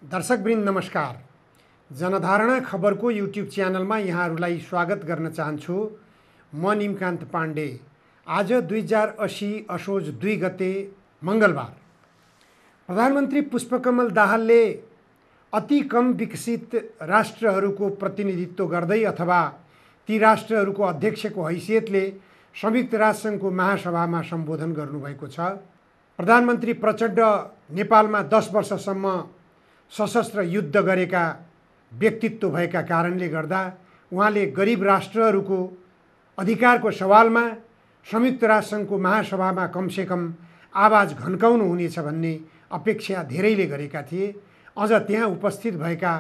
दर्शकवृन्द नमस्कार। जनधारणा खबरको युट्युब च्यानलमा यहाँहरूलाई स्वागत गर्न चाहन्छु। म निमकान्त पाण्डे। आज 2080 असोज 2 गते मङ्गलबार प्रधानमन्त्री पुष्पकमल दाहालले अति कम विकसित राष्ट्रहरूको प्रतिनिधित्व गर्दै अथवा ती राष्ट्रहरूको अध्यक्षको हैसियतले संयुक्त राष्ट्रसङ्घको महासभामा सम्बोधन गर्नुभएको छ। प्रधानमन्त्री प्रचण्ड नेपालमा 10 वर्षसम्म सशस्त्र युद्ध गरेका व्यक्तित्व भएका कारणले गर्दा उहाँले गरिब राष्ट्रहरूको अधिकारको सवालमा संयुक्त राष्ट्रसङ्घको महासभामा कमसेकम आवाज घन्काउनु हुनेछ भन्ने अपेक्षा धेरैले गरेका थिए। अझ त्यहाँ उपस्थित भएका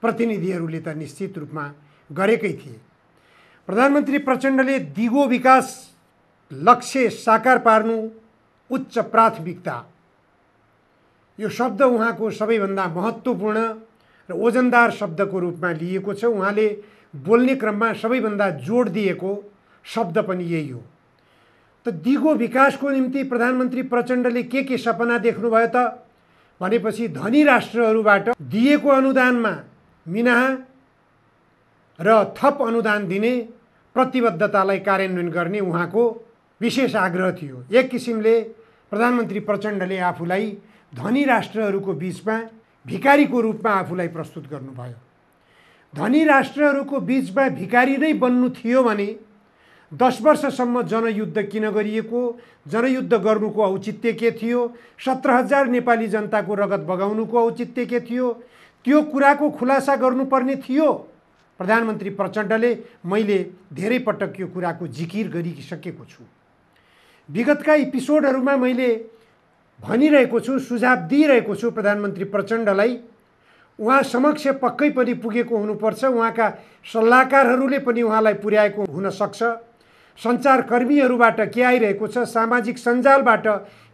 प्रतिनिधिहरूले त निश्चित रूपमा गरेकै थिए। प्रधानमन्त्री प्रचण्डले दिगो विकास लक्ष्य साकार पार्नु उच्च प्राथमिकता, यो शब्द उहाँको सबैभन्दा महत्त्वपूर्ण र ओजनदार शब्दको रूपमा लिएको छ। उहाँले बोल्ने क्रममा सबैभन्दा जोड दिएको शब्द पनि यही हो। त दिगो विकासको निम्ति प्रधानमन्त्री प्रचण्डले के सपना देख्नुभयो त भनेपछि धनी राष्ट्रहरूबाट दिएको अनुदानमा मिनाहा र थप अनुदान दिने प्रतिबद्धतालाई कार्यान्वयन गर्ने उहाँको विशेष आग्रह थियो। एक किसिमले प्रधानमन्त्री प्रचण्डले आफूलाई धनी राष्ट्रहरूको बीचमा भिखारीको रूपमा आफूलाई प्रस्तुत गर्नुभयो। धनी राष्ट्रहरूको बीचमा भिखारी नै बन्नु थियो भने 10 वर्षसम्म जनयुद्ध किन गरिएको, जनयुद्ध गर्नुको औचित्य के थियो, 17,000 नेपाली जनताको रगत बगाउनुको औचित्य के थियो, त्यो कुराको खुलासा गर्नुपर्ने थियो। प्रधानमन्त्री प्रचण्डले मैले धेरै पटक यो कुराको जिकिर गरिसकेको छु। विगतका एपिसोडहरूमा मैले भनिरहेको छु, सुझाव दिइरहेको छु प्रधानमन्त्री प्रचण्डलाई। उहाँ समक्ष पक्कै पनि पुगेको हुनुपर्छ। उहाँका सल्लाहकारहरूले पनि उहाँलाई पुर्याएको हुन सक्छ। सञ्चारकर्मीहरूबाट के आइरहेको छ, सामाजिक सञ्जालबाट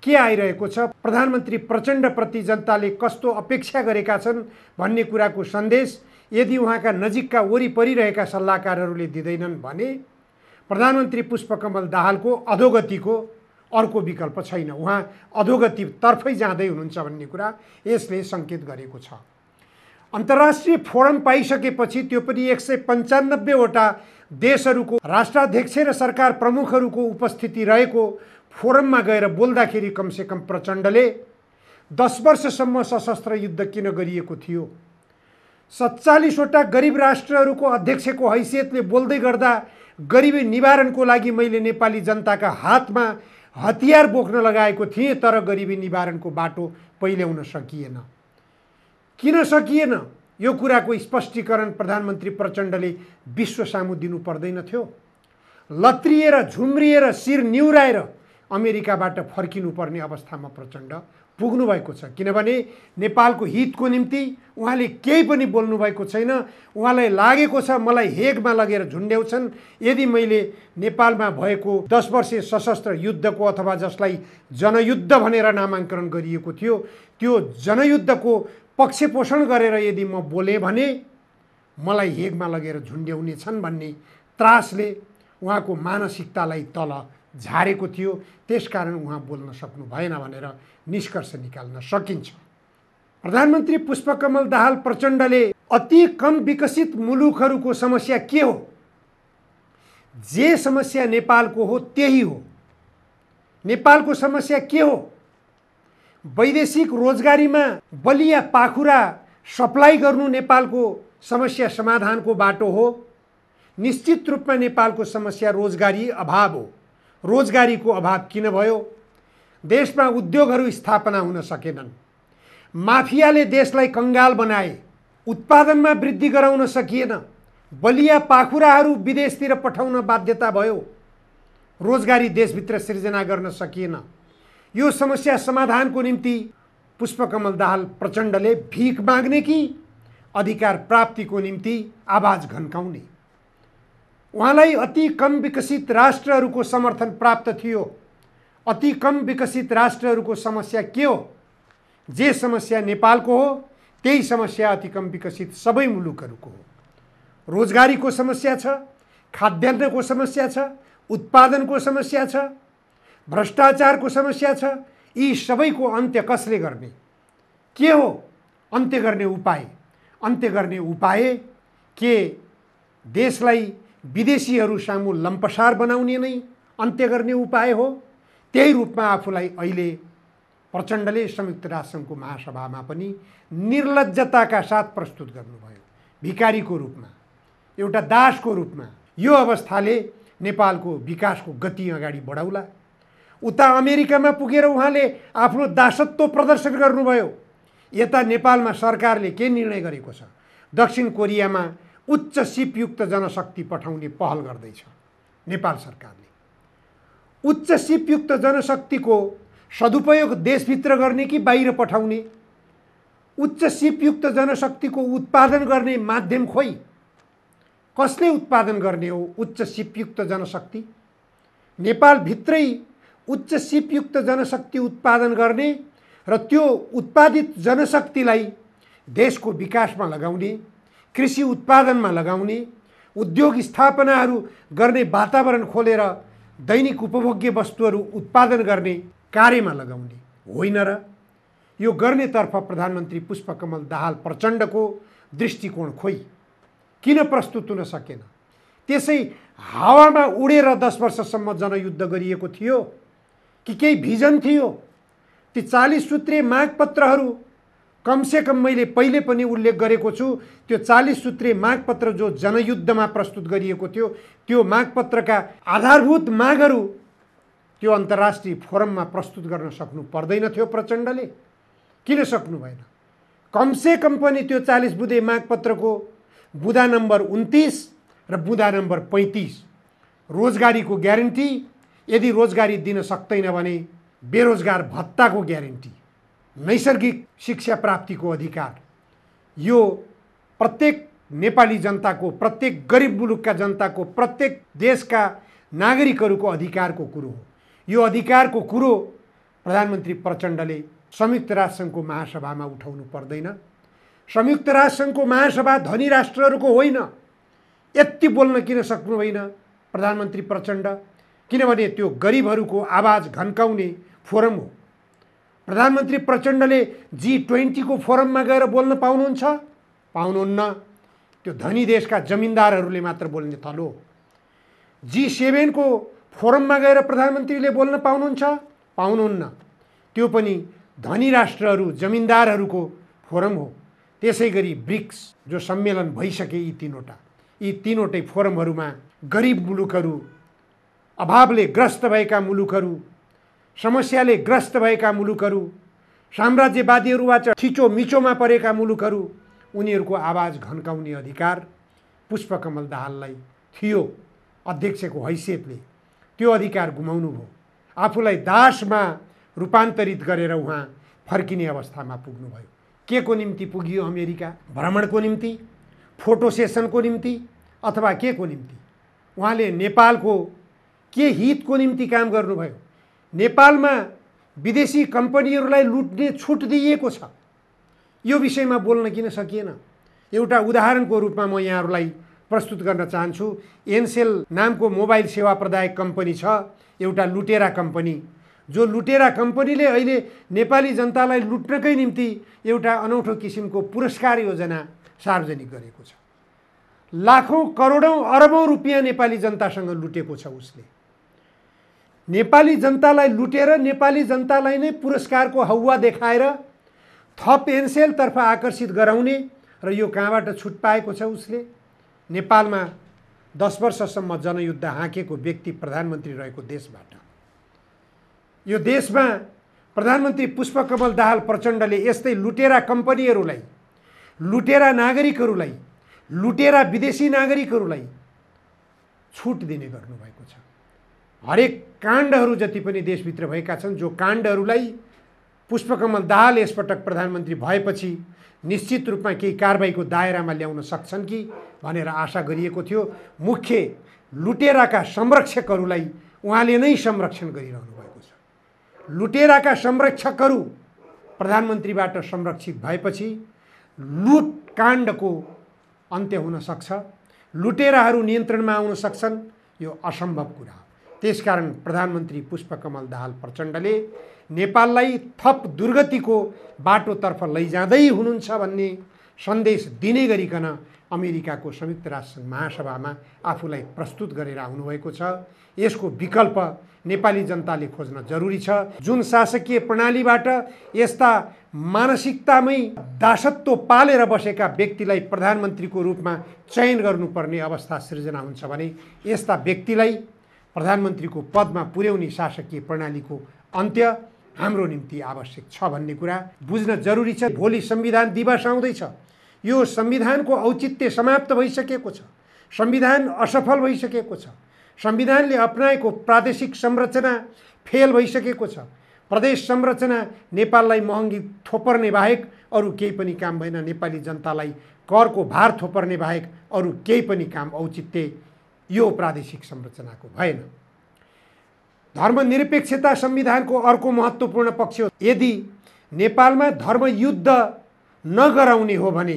के आइरहेको छ, प्रधानमन्त्री प्रचण्डप्रति जनताले कस्तो अपेक्षा गरेका छन् भन्ने कुराको सन्देश यदि उहाँका नजिकका वरिपरि रहेका सल्लाहकारहरूले दिँदैनन् भने प्रधानमन्त्री पुष्पकमल दाहालको अधोगतिको अर्को विकल्प छैन। उहाँ अधोगतितर्फै जाँदै हुनुहुन्छ भन्ने कुरा यसले सङ्केत गरेको छ। अन्तर्राष्ट्रिय फोरम पाइसकेपछि त्यो पनि 195 वटा देशहरूको राष्ट्राध्यक्ष र सरकार प्रमुखहरूको उपस्थिति रहेको फोरममा गएर बोल्दाखेरि कमसेकम प्रचण्डले 10 वर्षसम्म सशस्त्र युद्ध किन गरिएको थियो, 47 वटा गरिब राष्ट्रहरूको अध्यक्षको हैसियतले बोल्दै गर्दा गरिबी निवारणको लागि मैले नेपाली जनताका हातमा हतियार बोक्न लगाएको थिएँ, तर गरिबी निवारणको बाटो पहिल्याउन सकिएन। किन सकिएन यो कुराको स्पष्टीकरण प्रधानमन्त्री प्रचण्डले विश्व सामु दिनु पर्दैन थियो। लत्रिएर झुम्रिएर शिर निहुराएर अमेरिकाबाट फर्किनुपर्ने अवस्थामा प्रचण्ड पुग्नु भएको छ। किनभने नेपालको हितको निम्ति उहाँले केही पनि बोल्नु भएको छैन। उहाँलाई लागेको छ मलाई हेगमा लगेर झुन्ड्याउँछन् यदि मैले नेपालमा भएको 10 वर्षीय सशस्त्र युद्धको अथवा जसलाई जनयुद्ध भनेर नामाङ्करण गरिएको थियो त्यो जनयुद्धको पक्ष पोषण गरेर यदि म बोलेँ भने मलाई हेगमा लगेर झुन्ड्याउने छन् भन्ने त्रासले उहाँको मानसिकतालाई तल झारेको थियो। त्यसकारण उहाँ बोल्न सक्नु भएन भनेर निष्कर्ष निकाल्न सकिन्छ। प्रधानमन्त्री पुष्पकमल दाहाल प्रचण्डले अति कम विकसित मुलुकहरूको समस्या के हो, जे समस्या नेपालको हो त्यही हो। नेपालको समस्या के हो, वैदेशिक रोजगारीमा बलिया पाखुरा सप्लाई गर्नु नेपालको समस्या समाधानको बाटो हो। निश्चित रूपमा नेपालको समस्या रोजगारी अभाव हो। रोजगारीको अभाव किन भयो, देशमा उद्योगहरू स्थापना हुन सकेनन्, माफियाले देशलाई कङ्गाल बनाए, उत्पादनमा वृद्धि गराउन सकिएन, बलिया पाखुराहरू विदेशतिर पठाउन बाध्यता भयो, रोजगारी देशभित्र सिर्जना गर्न सकिएन। यो समस्या समाधानको निम्ति पुष्पकमल दाहाल प्रचण्डले भिख माग्ने कि अधिकार प्राप्तिको निम्ति आवाज घन्काउने। उहाँलाई अति कम विकसित राष्ट्रहरूको समर्थन प्राप्त थियो। अति कम विकसित राष्ट्रहरूको समस्या के हो, जे समस्या नेपालको हो त्यही समस्या अति कम विकसित सबै मुलुकहरूको हो। रोजगारीको समस्या छ, खाद्यान्नको समस्या छ, उत्पादनको समस्या छ, भ्रष्टाचारको समस्या छ। यी सबैको अन्त्य कसले गर्ने, के हो अन्त्य गर्ने उपाय के देशलाई विदेशीहरू सामु लम्पसार बनाउने नै अन्त्य गर्ने उपाय हो? त्यही रूपमा आफूलाई अहिले प्रचण्डले संयुक्त राष्ट्रसङ्घको महासभामा पनि निर्लज्जताका साथ प्रस्तुत गर्नुभयो। भिखारीको रूपमा, एउटा दासको रूपमा। यो अवस्थाले नेपालको विकासको गति अगाडि बढाउला। उता अमेरिकामा पुगेर उहाँले आफ्नो दासत्व प्रदर्शन गर्नुभयो। यता नेपालमा सरकारले के निर्णय गरेको छ? दक्षिण कोरियामा उच्च सिपयुक्त जनशक्ति पठाउने पहल गर्दैछ नेपाल सरकारले। उच्च सिपयुक्त जनशक्तिको सदुपयोग देशभित्र गर्ने कि बाहिर पठाउने? उच्च सिपयुक्त जनशक्तिको उत्पादन गर्ने माध्यम खोइ? कसले उत्पादन गर्ने हो उच्च सिपयुक्त जनशक्ति? नेपालभित्रै उच्च सिपयुक्त जनशक्ति उत्पादन गर्ने र त्यो उत्पादित जनशक्तिलाई देशको विकासमा लगाउने, कृषि उत्पादनमा लगाउने, उद्योग स्थापनाहरू गर्ने वातावरण खोलेर दैनिक उपभोग्य वस्तुहरू उत्पादन गर्ने कार्यमा लगाउने होइन र? यो गर्नेतर्फ प्रधानमन्त्री पुष्पकमल दाहाल प्रचण्डको दृष्टिकोण खोइ किन प्रस्तुत हुन सकेन? त्यसै हावामा उडेर 10 वर्षसम्म जनयुद्ध गरिएको थियो कि केही भिजन थियो? ती 40 सूत्रीय मागपत्रहरू कमसेकम मैले पहिले पनि उल्लेख गरेको छु, त्यो 40 सूत्रीय मागपत्र जो जनयुद्धमा प्रस्तुत गरिएको थियो, त्यो मागपत्रका आधारभूत मागहरू त्यो अन्तर्राष्ट्रिय फोरममा प्रस्तुत गर्न सक्नु पर्दैन थियो प्रचण्डले? किन सक्नु भएन? कमसेकम पनि त्यो 40 बुँदे मागपत्रको बुँदा नम्बर 29 र बुँदा नम्बर 35 रोजगारीको ग्यारेन्टी, यदि रोजगारी दिन सक्दैन भने बेरोजगार भत्ताको ग्यारेन्टी, नैसर्गिक शिक्षा प्राप्तिको अधिकार, यो प्रत्येक नेपाली जनताको, प्रत्येक गरिब मुलुकका जनताको, प्रत्येक देशका नागरिकहरूको अधिकारको कुरो हो। यो अधिकारको कुरो प्रधानमन्त्री प्रचण्डले संयुक्त राष्ट्रसङ्घको महासभामा उठाउनु पर्दैन? संयुक्त राष्ट्रसङ्घको महासभा धनी राष्ट्रहरूको होइन। यति बोल्न किन सक्नु भएन प्रधानमन्त्री प्रचण्ड? किनभने त्यो गरिबहरूको आवाज घन्काउने फोरम हो। प्रधानमन्त्री प्रचण्डले G20 को फोरममा गएर बोल्न पाउनुहुन्छ? पाउनुहुन्न। त्यो धनी देशका जमिनदारहरूले मात्र बोल्ने थलो हो। G7 को फोरममा गएर प्रधानमन्त्रीले बोल्न पाउनुहुन्छ? पाउनुहुन्न। त्यो पनि धनी राष्ट्रहरू, जमिनदारहरूको फोरम हो। त्यसै गरी ब्रिक्स जो सम्मेलन भइसके, यी तीनवटै फोरमहरूमा गरिब मुलुकहरू, अभावले ग्रस्त भएका मुलुकहरू, समस्याले ग्रस्त भएका मुलुकहरू, साम्राज्यवादीहरूबाट थिचोमिचोमा परेका मुलुकहरू, उनीहरूको आवाज घन्काउने अधिकार पुष्पकमल दाहाललाई थियो अध्यक्षको हैसियतले। त्यो अधिकार गुमाउनु भयो। आफूलाई दासमा रूपान्तरित गरेर उहाँ फर्किने अवस्थामा पुग्नुभयो। के को निम्ति पुगियो अमेरिका? भ्रमणको निम्ति, फोटो सेसनको निम्ति, अथवा के को निम्ति? उहाँले नेपालको के हितको निम्ति काम गर्नुभयो? नेपालमा विदेशी कम्पनीहरूलाई लुट्ने छुट दिइएको छ। यो विषयमा बोल्न किन सकिएन? एउटा उदाहरणको रूपमा म यहाँहरूलाई प्रस्तुत गर्न चाहन्छु। एनसेल नामको मोबाइल सेवा प्रदायक कम्पनी छ, एउटा लुटेरा कम्पनी, जो लुटेरा कम्पनीले अहिले नेपाली जनतालाई लुट्नकै निम्ति एउटा अनौठो किसिमको पुरस्कार योजना सार्वजनिक गरेको छ। लाखौं करोडौं अरबौं रुपियाँ नेपाली जनतासँग लुटेको छ उसले। नेपाली जनतालाई लुटेर नेपाली जनतालाई नै पुरस्कारको हौवा देखाएर थप एनसेलतर्फ आकर्षित गराउने र यो कहाँबाट छुट पाएको छ उसले? नेपालमा 10 वर्षसम्म जनयुद्ध हाँकेको व्यक्ति प्रधानमन्त्री रहेको देशबाट। यो देशमा प्रधानमन्त्री पुष्पकमल दाहाल प्रचण्डले यस्तै लुटेरा कम्पनीहरूलाई, लुटेरा नागरिकहरूलाई, लुटेरा विदेशी नागरिकहरूलाई छुट दिने गर्नुभएको छ। हरेक काण्डहरू जति पनि देशभित्र भएका छन्, जो काण्डहरूलाई पुष्पकमल दाहाल यसपटक प्रधानमन्त्री भएपछि निश्चित रूपमा केही कारबाहीको दायरामा ल्याउन सक्छन् कि भनेर आशा गरिएको थियो। मुख्य लुटेराका संरक्षकहरूलाई उहाँले नै संरक्षण गरिरहनु भएको छ। लुटेराका संरक्षकहरू प्रधानमन्त्रीबाट संरक्षित भएपछि लुट काण्डको अन्त्य हुन सक्छ, लुटेराहरू नियन्त्रणमा आउन सक्छन्। यो असम्भव कुरा हो। त्यसकारण प्रधानमन्त्री पुष्पकमल दाहाल प्रचण्डले नेपाललाई थप दुर्गतिको बाटोतर्फ लैजाँदै हुनुहुन्छ भन्ने सन्देश दिने गरिकन अमेरिकाको संयुक्त राष्ट्र महासभामा आफूलाई प्रस्तुत गरेर आउनुभएको छ। यसको विकल्प नेपाली जनताले खोज्न जरुरी छ। जुन शासकीय प्रणालीबाट यस्ता मानसिकतामै दासत्व पालेर बसेका व्यक्तिलाई प्रधानमन्त्रीको रूपमा चयन गर्नुपर्ने अवस्था सृजना हुन्छ भने यस्ता व्यक्तिलाई प्रधानमन्त्रीको पदमा पुर्याउने शासकीय प्रणालीको अन्त्य हाम्रो निम्ति आवश्यक छ भन्ने कुरा बुझ्न जरुरी छ। भोलि संविधान दिवस आउँदैछ। यो संविधानको औचित्य समाप्त भइसकेको छ। संविधान असफल भइसकेको छ। संविधानले अपनाएको प्रादेशिक संरचना फेल भइसकेको छ। प्रदेश संरचना नेपाललाई महँगी थोपर्ने बाहेक अरू केही पनि काम भएन। नेपाली जनतालाई करको भार थोपर्ने बाहेक अरू केही पनि काम औचित्य यो प्रादेशिक संरचनाको भएन। धर्मनिरपेक्षता संविधानको अर्को महत्त्वपूर्ण पक्ष हो। यदि नेपालमा धर्मयुद्ध नगराउने हो भने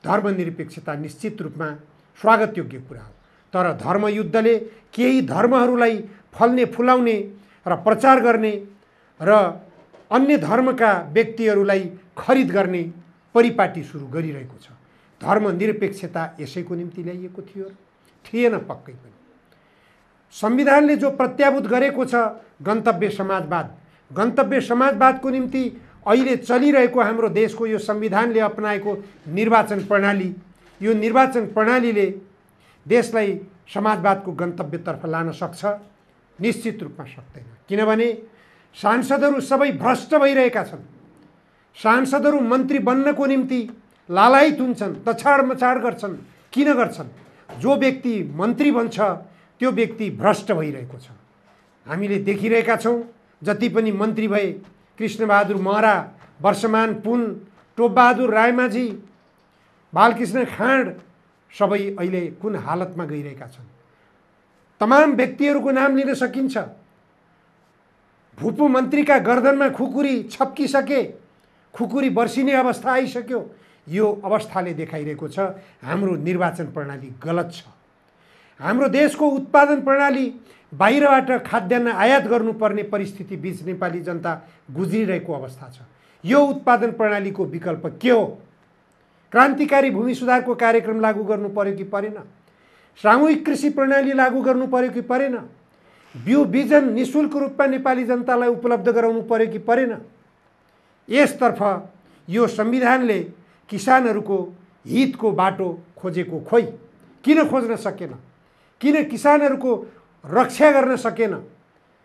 धर्मनिरपेक्षता निश्चित रूपमा स्वागतयोग्य कुरा हो। तर धर्मयुद्धले केही धर्महरूलाई फल्ने फुलाउने र प्रचार गर्ने र अन्य धर्मका व्यक्तिहरूलाई खरिद गर्ने परिपाटी सुरु गरिरहेको छ। धर्मनिरपेक्षता यसैको निम्ति ल्याइएको थियो र थिएन पक्कै पनि। संविधानले जो प्रत्याभूत गरेको छ गन्तव्य समाजवाद, गन्तव्य समाजवादको निम्ति अहिले चलिरहेको हाम्रो देशको यो संविधानले अपनाएको निर्वाचन प्रणाली, यो निर्वाचन प्रणालीले देशलाई समाजवादको गन्तव्यतर्फ लान सक्छ? निश्चित रूपमा सक्दैन। किनभने सांसदहरू सबै भ्रष्ट भइरहेका छन्। सांसदहरू मन्त्री बन्नको निम्ति लालायित हुन्छन्, तछाड मछाड गर्छन्। किन गर्छन्? जो व्यक्ति मन्त्री बन्छ त्यो व्यक्ति भ्रष्ट भइरहेको छ। हामीले देखिरहेका छौँ। जति पनि मन्त्री भए, कृष्णबहादुर महरा, वर्षमान पुन, टोपबहादुर रायमाझी, बालकृष्ण खाँड सबै अहिले कुन हालतमा गइरहेका छन्? तमाम व्यक्तिहरूको नाम लिन सकिन्छ। भूपू मन्त्रीका गर्दनमा खुकुरी छप्किसके, खुकुरी बर्सिने अवस्था आइसक्यो। यो अवस्थाले देखाइरहेको छ हाम्रो निर्वाचन प्रणाली गलत छ। हाम्रो देशको उत्पादन प्रणाली बाहिरबाट खाद्यान्न आयात गर्नुपर्ने परिस्थिति बीच नेपाली जनता गुज्रिरहेको अवस्था छ। यो उत्पादन प्रणालीको विकल्प के हो? क्रान्तिकारी भूमि सुधारको कार्यक्रम लागू गर्नु पर्यो कि परेन? सामूहिक कृषि प्रणाली लागू गर्नु पर्यो कि परेन? बिउ बिजन निशुल्क रूपमा नेपाली जनतालाई उपलब्ध गराउनु पर्यो कि परेन? यसतर्फ यो संविधानले किसानहरूको हितको बाटो खोजेको खोइ किन खोज्न सकेन? किन किसानहरूको रक्षा गर्न सकेन?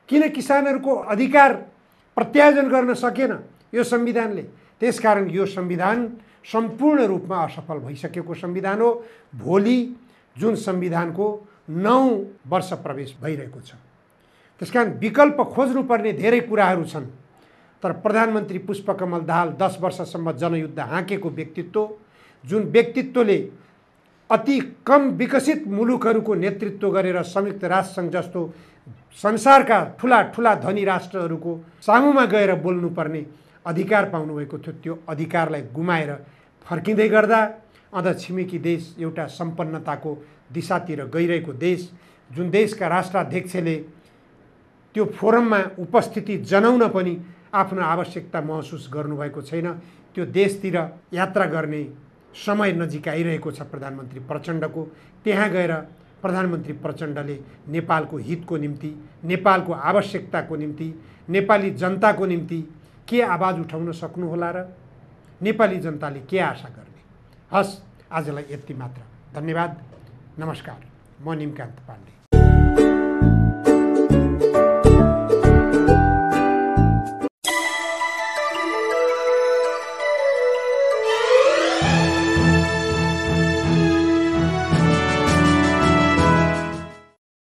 किन किसानहरूको अधिकार प्रत्यार्जन गर्न सकेन यो संविधानले? त्यसकारण यो संविधान सम्पूर्ण रूपमा असफल भइसकेको संविधान हो। भोलि जुन संविधानको 9 वर्ष प्रवेश भइरहेको छ, त्यसकारण विकल्प खोज्नुपर्ने धेरै कुराहरू छन्। तर प्रधानमन्त्री पुष्पकमल दाहाल 10 वर्षसम्म जनयुद्ध हाँकेको व्यक्तित्व, जुन व्यक्तित्वले अति कम विकसित मुलुकहरूको नेतृत्व गरेर संयुक्त राष्ट्रसङ्घ जस्तो संसारका ठुला ठुला धनी राष्ट्रहरूको सामुमा गएर बोल्नुपर्ने अधिकार पाउनुभएको थियो, त्यो अधिकारलाई गुमाएर फर्किँदै गर्दा अझ छिमेकी देश एउटा सम्पन्नताको दिशातिर गइरहेको देश, जुन देशका राष्ट्राध्यक्षले त्यो फोरममा उपस्थिति जनाउन पनि आफ्नो आवश्यकता महसुस गर्नुभएको छैन, त्यो देशतिर यात्रा गर्ने समय नजिक आइरहेको छ प्रधानमन्त्री प्रचण्डको। त्यहाँ गएर प्रधानमन्त्री प्रचण्डले नेपालको हितको निम्ति, नेपालको आवश्यकताको निम्ति, नेपाली जनताको निम्ति के आवाज उठाउन सक्नुहोला र? नेपाली जनताले के आशा गर्ने? हस्, आजलाई यति मात्र। धन्यवाद। नमस्कार। म निमकान्त पाण्डे।